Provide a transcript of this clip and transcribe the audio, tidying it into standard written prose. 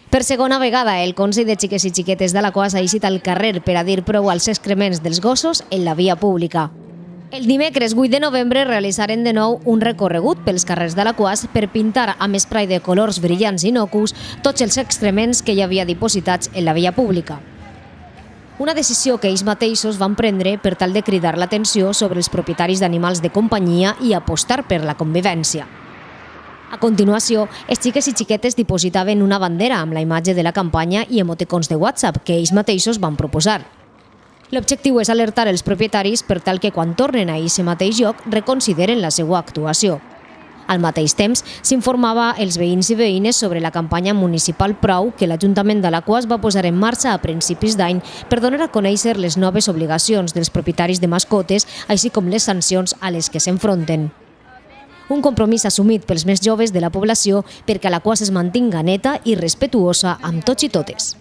Per segona vegada, el Consell de Xiques i Xiquetes d'Alaquàs ha eixit al carrer per a dir prou als excrements dels gossos en la via pública. El dimecres 8 de novembre realitzaren de nou un recorregut pels carrers d'Alaquàs per pintar amb esprai de colors brillants i innocus tots els excrements que hi havia dipositats en la via pública. Una decisió que ells mateixos van prendre per tal de cridar l'atenció sobre els propietaris d'animals de companyia i apostar per la convivència. A continuació, els xiques i xiquetes dipositaven una bandera amb la imatge de la campanya i emoticons de WhatsApp que ells mateixos van proposar. L'objectiu és alertar els propietaris per tal que quan tornen a aquest mateix lloc reconsideren la seva actuació. Al mateix temps, s'informava els veïns i veïnes sobre la campanya municipal Prou que l'Ajuntament d'Alaquàs va posar en marxa a principis d'any per donar a conèixer les noves obligacions dels propietaris de mascotes, així com les sancions a les que s'enfronten. Un compromís assumit pels més joves de la població perquè Alaquàs es mantinga neta i respetuosa amb tots i totes.